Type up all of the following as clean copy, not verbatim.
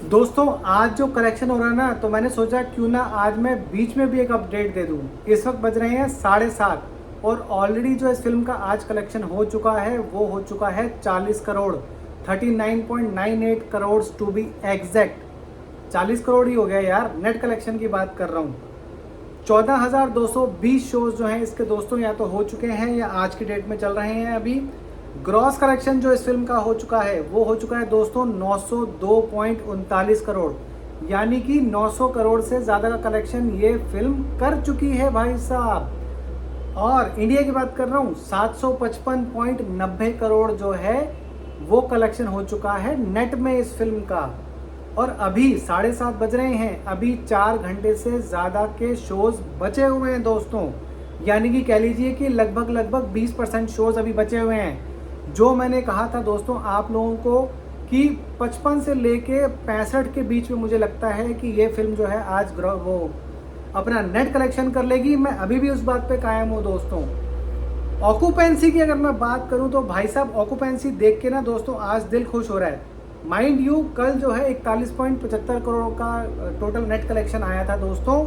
दोस्तों आज जो कलेक्शन हो रहा है ना, तो मैंने सोचा क्यों ना आज मैं बीच में भी एक अपडेट दे दूं। इस वक्त बज रहे हैं 7:30 और ऑलरेडी जो इस फिल्म का आज कलेक्शन हो चुका है वो हो चुका है 40 crore, 39.98 crore to be exact. 40 crore ही हो गया यार, नेट कलेक्शन की बात कर रहा हूँ। 14,220 शोज जो हैं इसके दोस्तों या तो हो चुके हैं या आज की डेट में चल रहे हैं अभी। ग्रॉस कलेक्शन जो इस फिल्म का हो चुका है वो हो चुका है दोस्तों 902.39 करोड़, यानी कि 900 करोड़ से ज़्यादा का कलेक्शन ये फिल्म कर चुकी है भाई साहब। और इंडिया की बात कर रहा हूँ, 755.90 करोड़ जो है वो कलेक्शन हो चुका है नेट में इस फिल्म का। और अभी 7:30 बज रहे हैं, अभी 4 घंटे से ज़्यादा के शोज बचे हुए हैं दोस्तों, यानी कि कह लीजिए कि लगभग 20% शोज अभी बचे हुए हैं। जो मैंने कहा था दोस्तों आप लोगों को कि 55 से लेके 65 के बीच में मुझे लगता है कि ये फिल्म जो है आज वो अपना नेट कलेक्शन कर लेगी, मैं अभी भी उस बात पे कायम हूँ दोस्तों। ऑक्यूपेंसी की अगर मैं बात करूँ तो भाई साहब ऑक्यूपेंसी देख के ना दोस्तों आज दिल खुश हो रहा है। माइंड यू कल जो है 41.75 करोड़ का टोटल नेट कलेक्शन आया था दोस्तों,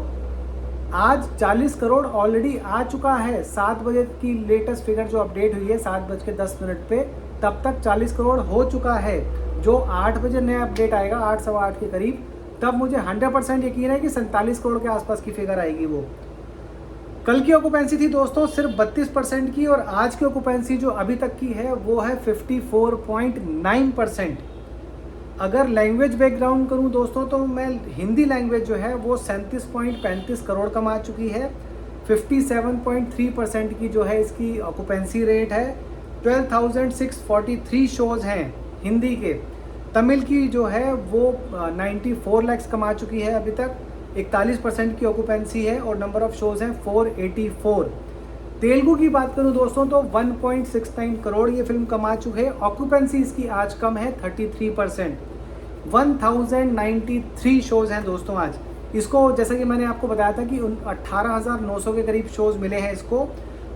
आज 40 करोड़ ऑलरेडी आ चुका है। 7 बजे की लेटेस्ट फिगर जो अपडेट हुई है 7:10 पे, तब तक 40 करोड़ हो चुका है। जो 8 बजे नया अपडेट आएगा 8 सवा 8 के करीब, तब मुझे 100% यकीन है कि 47 करोड़ के आसपास की फिगर आएगी। वो कल की ऑक्यूपेंसी थी दोस्तों सिर्फ 32% की, और आज की ऑक्यूपेंसी जो अभी तक की है वो है 54.9%। अगर लैंग्वेज बैकग्राउंड करूं दोस्तों तो मैं हिंदी लैंग्वेज जो है वो 37.35 करोड़ कमा चुकी है। 57.3% की जो है इसकी ऑक्यूपेंसी रेट है। 12,643 शोज हैं हिंदी के। तमिल की जो है वो 94 लैक्स कमा चुकी है अभी तक, 41% की ऑक्यूपेंसी है और नंबर ऑफ शोज हैं 484। तेलुगु की बात करूं दोस्तों तो 1.69 करोड़ ये फिल्म कमा चुके हैं। ऑक्यूपेंसी इसकी आज कम है 33%। 1093 शोज हैं दोस्तों आज इसको। जैसा कि मैंने आपको बताया था कि 18,900 के करीब शोज मिले हैं इसको,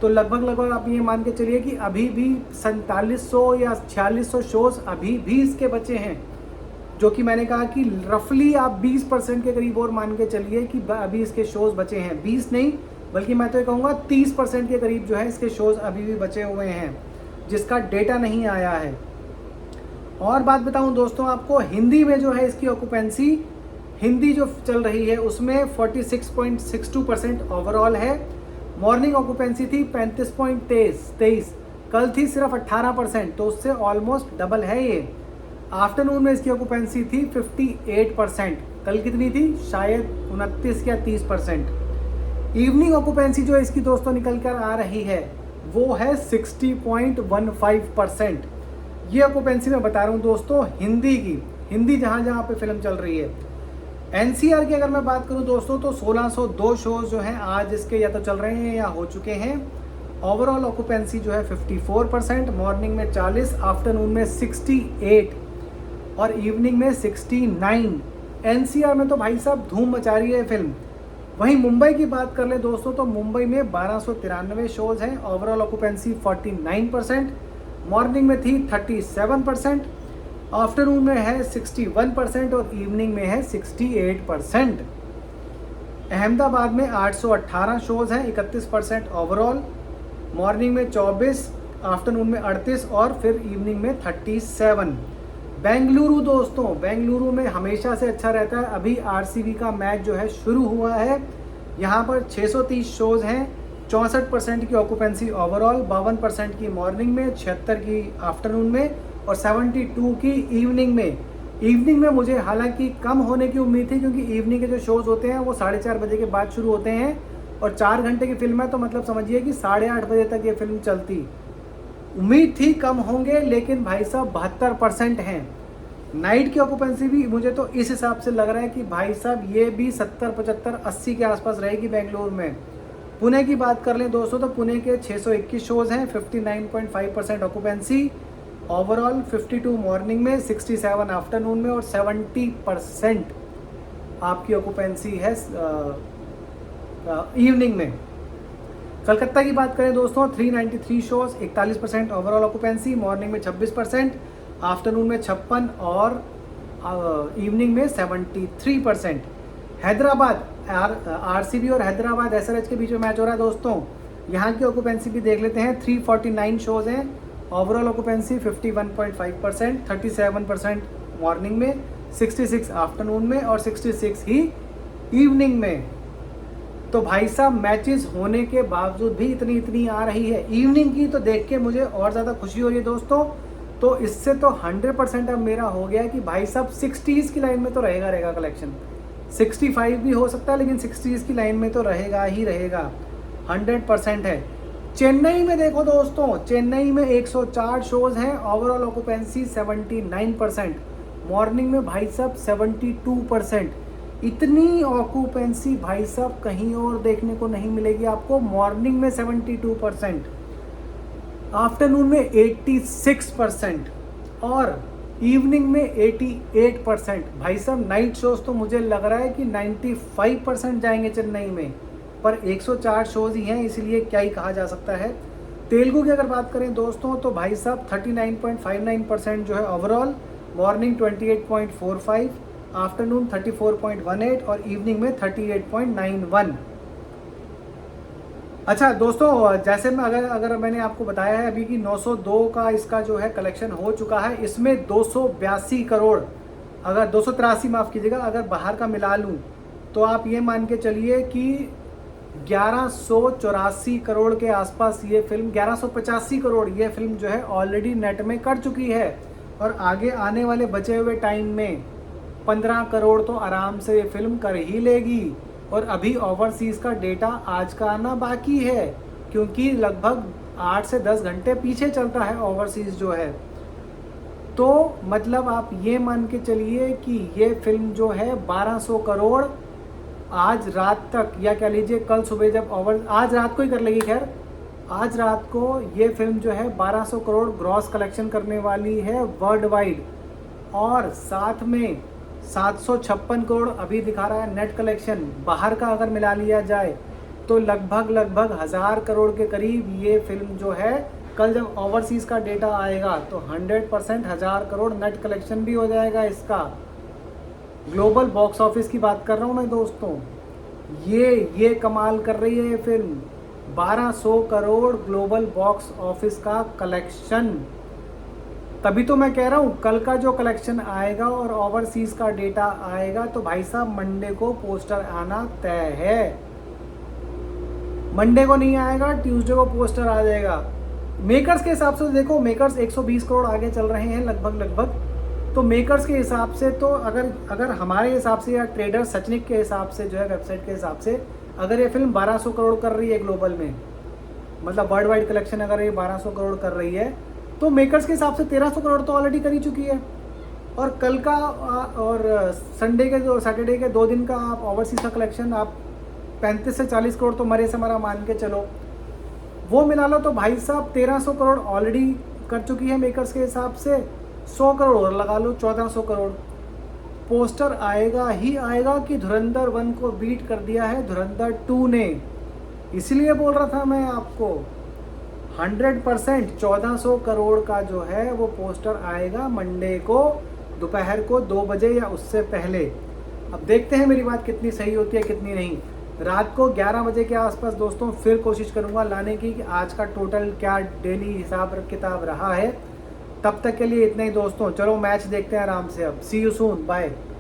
तो लगभग आप ये मान के चलिए कि अभी भी 4700 या 4600 शोज अभी भी इसके बचे हैं, जो कि मैंने कहा कि रफली आप 20% के करीब और मान के चलिए कि अभी इसके शोज बचे हैं। 20 नहीं बल्कि मैं तो ये कहूँगा 30% के करीब जो है इसके शोज अभी भी बचे हुए हैं, जिसका डेटा नहीं आया है। और बात बताऊं दोस्तों आपको, हिंदी में जो है इसकी ऑक्यूपेंसी हिंदी जो चल रही है उसमें 46.62% ओवरऑल है। मॉर्निंग ऑक्यूपेंसी थी 35.23, कल थी सिर्फ 18%, तो उससे ऑलमोस्ट डबल है ये। आफ्टरनून में इसकी ऑक्यूपेंसी थी 58%, कल कितनी थी शायद 29 या 30%। इवनिंग ऑक्यूपेंसी जो इसकी दोस्तों निकल कर आ रही है वो है 60.15%। ये ऑक्यूपेंसी मैं बता रहा हूँ दोस्तों हिंदी की, हिंदी जहाँ जहाँ पे फिल्म चल रही है। एनसीआर की अगर मैं बात करूँ दोस्तों तो 1602 शोज जो हैं आज इसके या तो चल रहे हैं या हो चुके हैं। ओवरऑल ऑक्यूपेंसी जो है 54%, मॉर्निंग में 40, आफ्टरनून में 68 और इवनिंग में 69। एनसीआर में तो भाई साहब धूम मचा रही है फिल्म। वहीं मुंबई की बात कर ले दोस्तों तो मुंबई में 1293 शोज हैं। ओवरऑल ऑक्यूपेंसी 49%, मॉर्निंग में थी 37%, आफ्टरनून में है 61% और इवनिंग में है 68%। अहमदाबाद में 818 शोज हैं, 31% ओवरऑल, मॉर्निंग में 24, आफ्टरनून में 38 और फिर इवनिंग में 37। बेंगलुरु दोस्तों, बेंगलुरु में हमेशा से अच्छा रहता है। अभी आरसीबी का मैच जो है शुरू हुआ है, यहाँ पर 630 शोज हैं, 64% की ऑक्यूपेंसी ओवरऑल, 52% की मॉर्निंग में, 76 की आफ्टरनून में और 72 की इवनिंग में। इवनिंग में मुझे हालांकि कम होने की उम्मीद थी, क्योंकि इवनिंग के जो शोज होते हैं वो 4:30 बजे के बाद शुरू होते हैं और 4 घंटे की फिल्म है, तो मतलब समझिए कि 8:30 बजे तक ये फिल्म चलती। उम्मीद थी कम होंगे, लेकिन भाई साहब 72% हैं। नाइट की ऑक्यूपेंसी भी मुझे तो इस हिसाब से लग रहा है कि भाई साहब ये भी 70, 75, 80 के आसपास रहेगी बेंगलुरु में। पुणे की बात कर लें दोस्तों तो पुणे के 621 शोज हैं, 59.5% ऑक्यूपेंसी, ओवरऑल 52 मॉर्निंग में, 67 आफ्टरनून में और 70% आपकी ऑक्यूपेंसी है इवनिंग में। कलकत्ता की बात करें दोस्तों 393 शोज, 41% ओवरऑल ऑक्यूपेंसी, मॉर्निंग में 26%, आफ्टरनून में 56 और इवनिंग में 73%। हैदराबाद आरसीबी और हैदराबाद एसआरएच के बीच में मैच हो रहा है दोस्तों। यहाँ की ऑक्यूपेंसी भी देख लेते हैं। 349 शोज हैं। ओवरऑल ऑक्यूपेंसी 51.5%, 37% मॉर्निंग में, 66 आफ्टरनून में और 66 ही इवनिंग में। तो भाई साहब मैचेस होने के बावजूद भी इतनी आ रही है इवनिंग की, तो देख के मुझे और ज़्यादा खुशी हो रही है दोस्तों। तो इससे तो 100% अब मेरा हो गया कि भाई साहब 60s की लाइन में तो रहेगा कलेक्शन। 65 भी हो सकता है, लेकिन 60s की लाइन में तो रहेगा ही रहेगा, 100% है। चेन्नई में देखो दोस्तों, चेन्नई में 104 शोज हैं। ओवरऑल ऑक्यूपेंसी 79%, मॉर्निंग में भाई साहब 72%। इतनी ऑक्यूपेंसी भाई साहब कहीं और देखने को नहीं मिलेगी आपको। मॉर्निंग में 72%, आफ्टरनून में 86% और इवनिंग में 88%। भाई साहब नाइट शोज तो मुझे लग रहा है कि 95% जाएंगे चेन्नई में, पर 104 शोज ही हैं, इसलिए क्या ही कहा जा सकता है। तेलुगु की अगर बात करें दोस्तों, तो भाई साहब 39.59% जो है ओवरऑल, मॉर्निंग 28.45, आफ्टरनून 34.18 और इवनिंग में 38.91। अच्छा दोस्तों, जैसे मैं अगर मैंने आपको बताया है अभी कि 902 का इसका जो है कलेक्शन हो चुका है। इसमें 282 करोड़, अगर 283 माफ़ कीजिएगा, अगर बाहर का मिला लूँ तो आप ये मान के चलिए कि 1184 करोड़ के आसपास ये फिल्म, 1185 करोड़ ये फिल्म जो है ऑलरेडी नेट में कर चुकी है। और आगे आने वाले बचे हुए टाइम में 15 करोड़ तो आराम से ये फिल्म कर ही लेगी। और अभी ओवरसीज़ का डेटा आज का आना बाकी है, क्योंकि लगभग 8 से 10 घंटे पीछे चलता है ओवरसीज़ जो है। तो मतलब आप ये मान के चलिए कि ये फिल्म जो है 1200 करोड़ आज रात तक, या कह लीजिए कल सुबह जब आज रात को ही कर लेगी। खैर आज रात को ये फिल्म जो है 1200 करोड़ ग्रॉस कलेक्शन करने वाली है वर्ल्ड वाइड। और साथ में 756 करोड़ अभी दिखा रहा है नेट कलेक्शन। बाहर का अगर मिला लिया जाए तो लगभग 1000 करोड़ के करीब ये फिल्म जो है, कल जब ओवरसीज़ का डेटा आएगा तो 100% 1000 करोड़ नेट कलेक्शन भी हो जाएगा इसका। ग्लोबल बॉक्स ऑफिस की बात कर रहा हूँ मैं दोस्तों। ये कमाल कर रही है ये film. 1200 crore global box office का कलेक्शन। तभी तो मैं कह रहा हूँ कल का जो कलेक्शन आएगा और ओवरसीज़ का डेटा आएगा तो भाई साहब मंडे को पोस्टर आना तय है। मंडे को नहीं आएगा, ट्यूसडे को पोस्टर आ जाएगा। मेकर्स के हिसाब से देखो, मेकर्स 120 करोड़ आगे चल रहे हैं लगभग। तो मेकर्स के हिसाब से तो अगर हमारे हिसाब से या ट्रेडर सचनिक के हिसाब से जो है, वेबसाइट के हिसाब से, अगर ये फिल्म 1200 करोड़ कर रही है ग्लोबल में, मतलब वर्ल्ड वाइड कलेक्शन अगर ये 1200 करोड़ कर रही है, तो मेकर्स के हिसाब से 1300 करोड़ तो ऑलरेडी कर ही चुकी है। और कल का और सैटरडे के 2 दिन का आप ओवरसीज़ का कलेक्शन आप 35 से 40 करोड़ तो मरे से मरा मान के चलो, वो मिला लो तो भाई साहब 1300 करोड़ ऑलरेडी कर चुकी है मेकर्स के हिसाब से। 100 करोड़ और लगा लो, 1400 करोड़। पोस्टर आएगा ही आएगा कि धुरंधर 1 को बीट कर दिया है धुरंधर 2 ने। इसलिए बोल रहा था मैं आपको 100% 1400 करोड़ का जो है वो पोस्टर आएगा मंडे को दोपहर को 2 बजे या उससे पहले। अब देखते हैं मेरी बात कितनी सही होती है कितनी नहीं। रात को 11 बजे के आसपास दोस्तों फिर कोशिश करूंगा लाने की कि आज का टोटल क्या डेली हिसाब किताब रहा है। तब तक के लिए इतना ही दोस्तों, चलो मैच देखते हैं आराम से। अब सी यू सून, बाय।